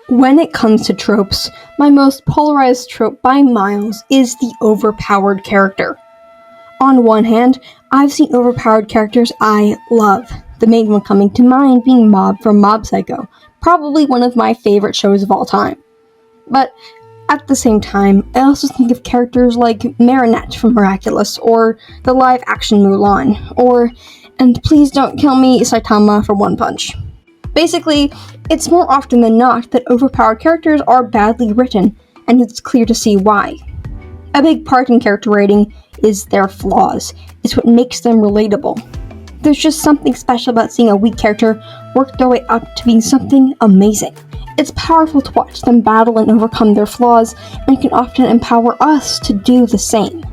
When it comes to tropes, my most polarized trope by miles is the overpowered character. On one hand, I've seen overpowered characters I love, the main one coming to mind being Mob from Mob Psycho, probably one of my favorite shows of all time. But at the same time, I also think of characters like Marinette from Miraculous, or the live-action Mulan, or, and please don't kill me, Saitama from One Punch. Basically, it's more often than not that overpowered characters are badly written, and it's clear to see why. A big part in character writing is their flaws. It's what makes them relatable. There's just something special about seeing a weak character work their way up to being something amazing. It's powerful to watch them battle and overcome their flaws, and can often empower us to do the same.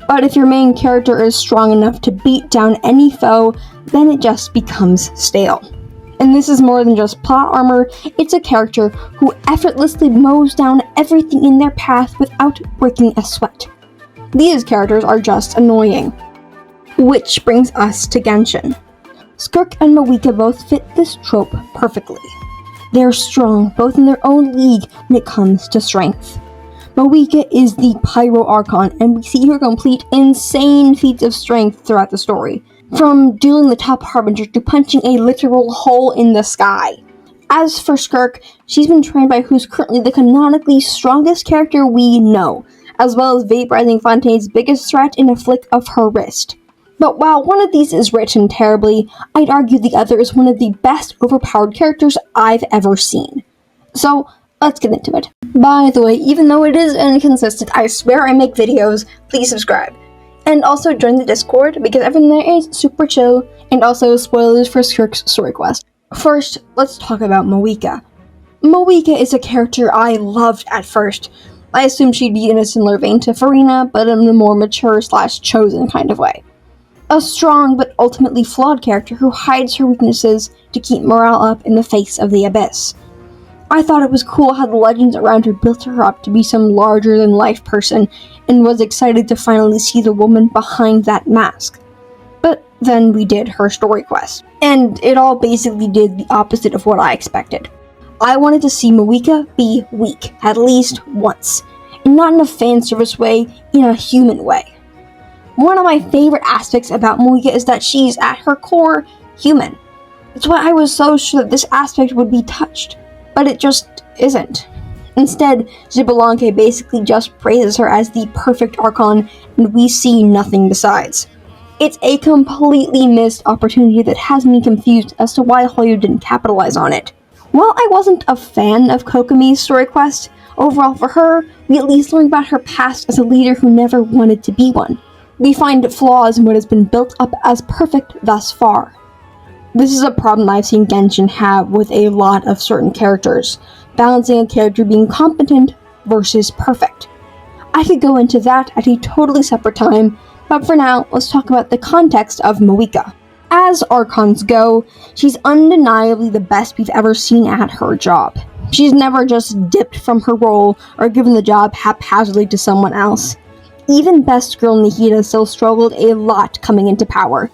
But if your main character is strong enough to beat down any foe, then it just becomes stale. And this is more than just plot armor, it's a character who effortlessly mows down everything in their path without breaking a sweat. These characters are just annoying. Which brings us to Genshin. Skirk and Mavuika both fit this trope perfectly. They're strong, both in their own league when it comes to strength. Mavuika is the Pyro Archon, and we see her complete insane feats of strength throughout the story. From dueling the top harbinger to punching a literal hole in the sky. As for Skirk, she's been trained by who's currently the canonically strongest character we know, as well as vaporizing Fontaine's biggest threat in a flick of her wrist. But while one of these is written terribly, I'd argue the other is one of the best overpowered characters I've ever seen. So, let's get into it. By the way, even though it is inconsistent, I swear I make videos, please subscribe. And also join the Discord, because everything there is super chill, and also spoilers for Skirk's story quest. First, let's talk about Mavuika. Mavuika is a character I loved at first. I assumed she'd be in a similar vein to Farina, but in a more mature / chosen kind of way. A strong but ultimately flawed character who hides her weaknesses to keep morale up in the face of the abyss. I thought it was cool how the legends around her built her up to be some larger-than-life person, and was excited to finally see the woman behind that mask. But then we did her story quest, and it all basically did the opposite of what I expected. I wanted to see Mavuika be weak, at least once, and not in a fan service way, in a human way. One of my favorite aspects about Mavuika is that she's, at her core, human. That's why I was so sure that this aspect would be touched. But it just isn't. Instead, Xbalanque basically just praises her as the perfect Archon, and we see nothing besides. It's a completely missed opportunity that has me confused as to why Hoyo didn't capitalize on it. While I wasn't a fan of Kokomi's story quest, overall for her, we at least learned about her past as a leader who never wanted to be one. We find flaws in what has been built up as perfect thus far. This is a problem I've seen Genshin have with a lot of certain characters, balancing a character being competent versus perfect. I could go into that at a totally separate time, but for now, let's talk about the context of Mavuika. As Archons go, she's undeniably the best we've ever seen at her job. She's never just dipped from her role or given the job haphazardly to someone else. Even best girl Nihida still struggled a lot coming into power.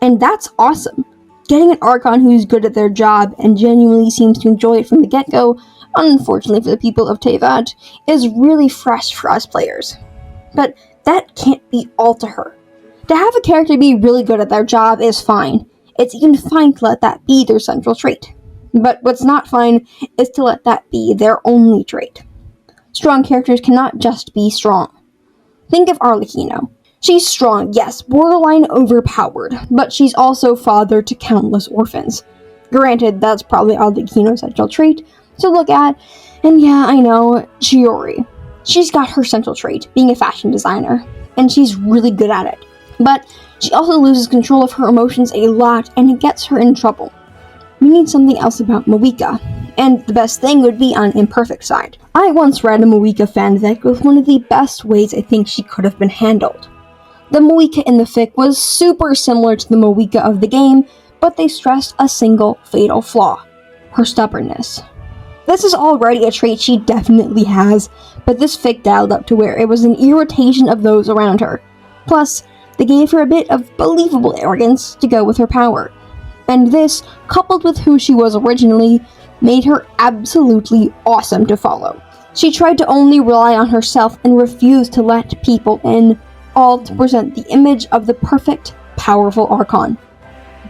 And that's awesome. Getting an Archon who's good at their job and genuinely seems to enjoy it from the get-go, unfortunately for the people of Teyvat, is really fresh for us players. But that can't be all to her. To have a character be really good at their job is fine. It's even fine to let that be their central trait. But what's not fine is to let that be their only trait. Strong characters cannot just be strong. Think of Arlecchino. She's strong, yes, borderline overpowered, but she's also father to countless orphans. Granted, that's probably Arlecchino's central trait to look at, and yeah, I know, Chiori. She's got her central trait, being a fashion designer, and she's really good at it. But she also loses control of her emotions a lot, and it gets her in trouble. We need something else about Mavuika, and the best thing would be on imperfect side. I once read a Mavuika fanfic with one of the best ways I think she could have been handled. The Mavuika in the fic was super similar to the Mavuika of the game, but they stressed a single fatal flaw: her stubbornness. This is already a trait she definitely has, but this fic dialed up to where it was an irritation of those around her. Plus, they gave her a bit of believable arrogance to go with her power. And this, coupled with who she was originally, made her absolutely awesome to follow. She tried to only rely on herself and refused to let people in, all to present the image of the perfect, powerful Archon.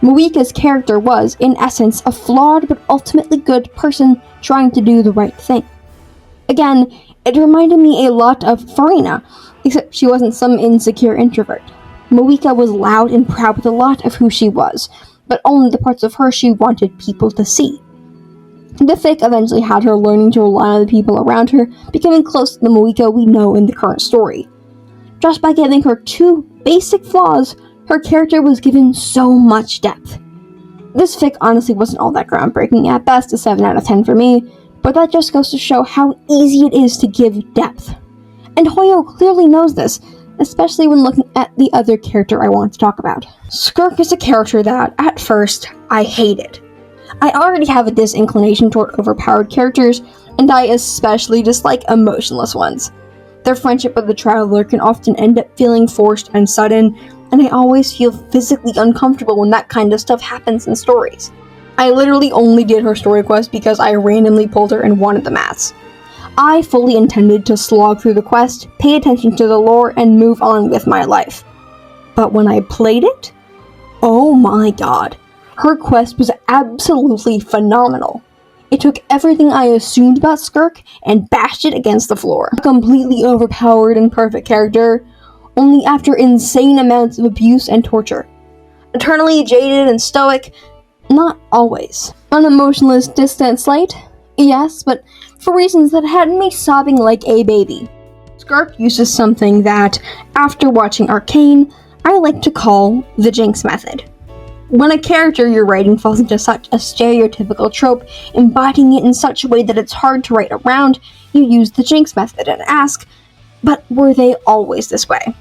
Mavuika's character was, in essence, a flawed but ultimately good person trying to do the right thing. Again, it reminded me a lot of Farina, except she wasn't some insecure introvert. Mavuika was loud and proud with a lot of who she was, but only the parts of her she wanted people to see. The fic eventually had her learning to rely on the people around her, becoming close to the Mavuika we know in the current story. Just by giving her 2 basic flaws, her character was given so much depth. This fic honestly wasn't all that groundbreaking, at best a 7 out of 10 for me, but that just goes to show how easy it is to give depth. And Hoyo clearly knows this, especially when looking at the other character I want to talk about. Skirk is a character that, at first, I hated. I already have a disinclination toward overpowered characters, and I especially dislike emotionless ones. Their friendship with the Traveler can often end up feeling forced and sudden, and I always feel physically uncomfortable when that kind of stuff happens in stories. I literally only did her story quest because I randomly pulled her and wanted the mats. I fully intended to slog through the quest, pay attention to the lore, and move on with my life. But when I played it, oh my god, her quest was absolutely phenomenal. It took everything I assumed about Skirk and bashed it against the floor. A completely overpowered and perfect character, only after insane amounts of abuse and torture. Eternally jaded and stoic, not always. Unemotionless, distant slate? Yes, but for reasons that had me sobbing like a baby. Skirk uses something that, after watching Arcane, I like to call the Jinx method. When a character you're writing falls into such a stereotypical trope, embodying it in such a way that it's hard to write around, you use the Jinx method and ask, but were they always this way?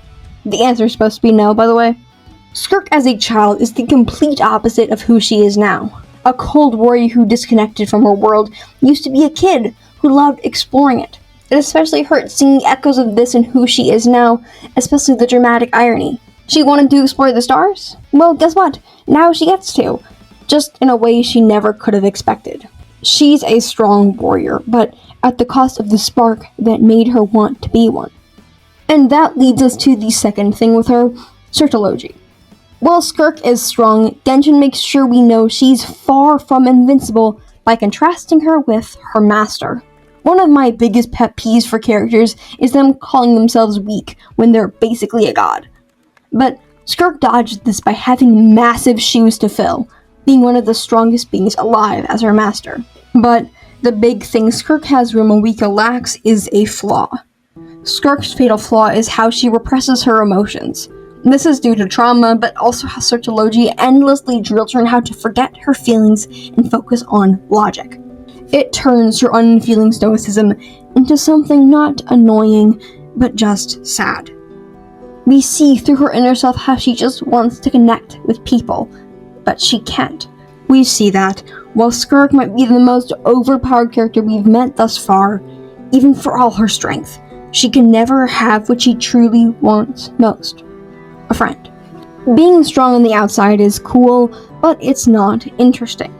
The answer is supposed to be no, by the way. Skirk as a child is the complete opposite of who she is now. A cold warrior who disconnected from her world used to be a kid who loved exploring it. It especially hurts seeing the echoes of this in who she is now, especially the dramatic irony. She wanted to explore the stars? Well, guess what? Now she gets to. Just in a way she never could have expected. She's a strong warrior, but at the cost of the spark that made her want to be one. And that leads us to the second thing with her, Certology. While Skirk is strong, Genshin makes sure we know she's far from invincible by contrasting her with her master. One of my biggest pet peeves for characters is them calling themselves weak when they're basically a god. But Skirk dodged this by having massive shoes to fill, being one of the strongest beings alive as her master. But the big thing Skirk has where Mavuika lacks is a flaw. Skirk's fatal flaw is how she represses her emotions. This is due to trauma, but also how Certology endlessly drills her on how to forget her feelings and focus on logic. It turns her unfeeling stoicism into something not annoying, but just sad. We see through her inner self how she just wants to connect with people, but she can't. We see that, while Skirk might be the most overpowered character we've met thus far, even for all her strength, she can never have what she truly wants most. A friend. Being strong on the outside is cool, but it's not interesting.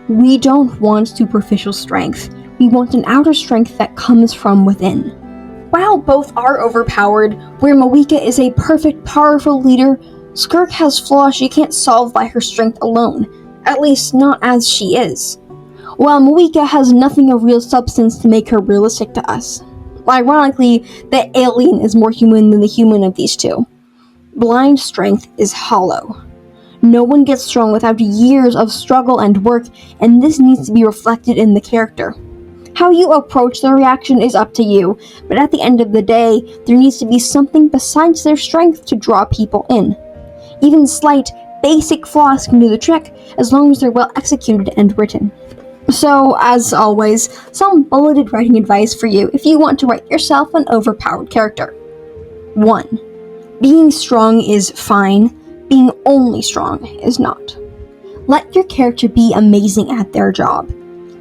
We don't want superficial strength. We want an outer strength that comes from within. While both are overpowered, where Mavuika is a perfect, powerful leader, Skirk has flaws she can't solve by her strength alone, at least not as she is. While Mavuika has nothing of real substance to make her realistic to us. Ironically, the alien is more human than the human of these two. Blind strength is hollow. No one gets strong without years of struggle and work, and this needs to be reflected in the character. How you approach the reaction is up to you, but at the end of the day, there needs to be something besides their strength to draw people in. Even slight, basic flaws can do the trick, as long as they're well executed and written. So, as always, some bulleted writing advice for you if you want to write yourself an overpowered character. 1. Being strong is fine, being only strong is not. Let your character be amazing at their job.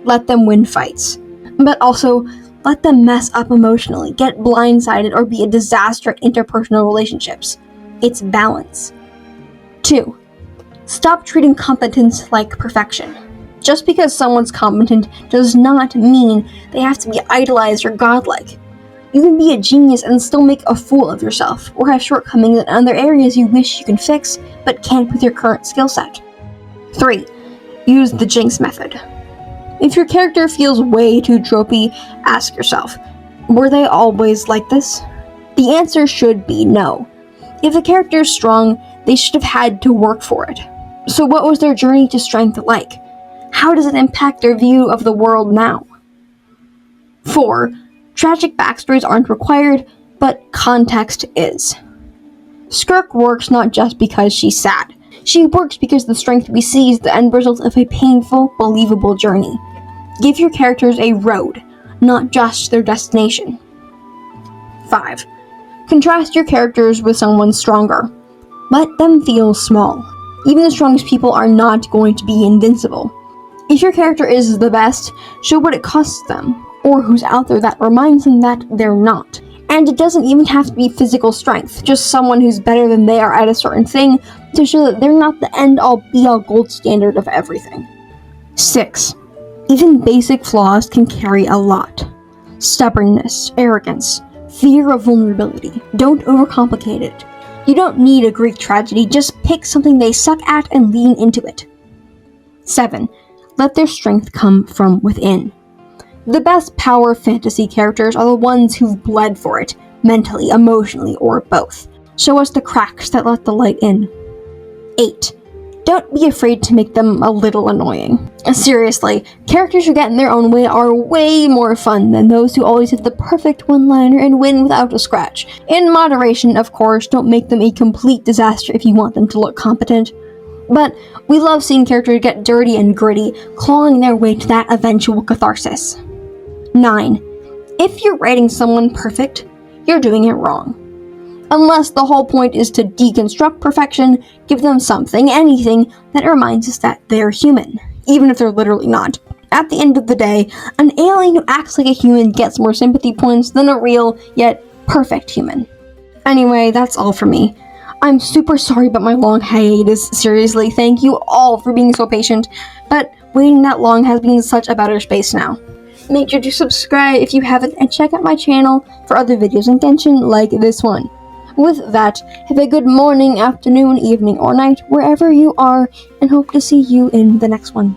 Let them win fights. But also, let them mess up emotionally, get blindsided, or be a disaster at interpersonal relationships. It's balance. 2. Stop treating competence like perfection. Just because someone's competent does not mean they have to be idolized or godlike. You can be a genius and still make a fool of yourself, or have shortcomings in other areas you wish you can fix, but can't with your current skill set. 3. Use the Jinx method. If your character feels way too tropey, ask yourself, were they always like this? The answer should be no. If a character is strong, they should have had to work for it. So what was their journey to strength like? How does it impact their view of the world now? 4. Tragic backstories aren't required, but context is. Skirk works not just because she's sad. She works because the strength we see is the end result of a painful, believable journey. Give your characters a road, not just their destination. 5. Contrast your characters with someone stronger. Let them feel small. Even the strongest people are not going to be invincible. If your character is the best, show what it costs them, or who's out there that reminds them that they're not. And it doesn't even have to be physical strength, just someone who's better than they are at a certain thing to show that they're not the end-all be-all gold standard of everything. 6. Even basic flaws can carry a lot. Stubbornness, arrogance, fear of vulnerability. Don't overcomplicate it. You don't need a Greek tragedy, just pick something they suck at and lean into it. 7. Let their strength come from within. The best power fantasy characters are the ones who've bled for it, mentally, emotionally, or both. Show us the cracks that let the light in. 8. Don't be afraid to make them a little annoying. Seriously, characters who get in their own way are way more fun than those who always hit the perfect one-liner and win without a scratch. In moderation, of course, don't make them a complete disaster if you want them to look competent. But we love seeing characters get dirty and gritty, clawing their way to that eventual catharsis. 9. If you're writing someone perfect, you're doing it wrong. Unless the whole point is to deconstruct perfection, give them something, anything, that reminds us that they're human, even if they're literally not. At the end of the day, an alien who acts like a human gets more sympathy points than a real, yet perfect human. Anyway, that's all for me. I'm super sorry about my long hiatus, seriously, thank you all for being so patient, but waiting that long has been such a better space now. Make sure to subscribe if you haven't, and check out my channel for other videos in Genshin like this one. With that, have a good morning, afternoon, evening, or night, wherever you are, and hope to see you in the next one.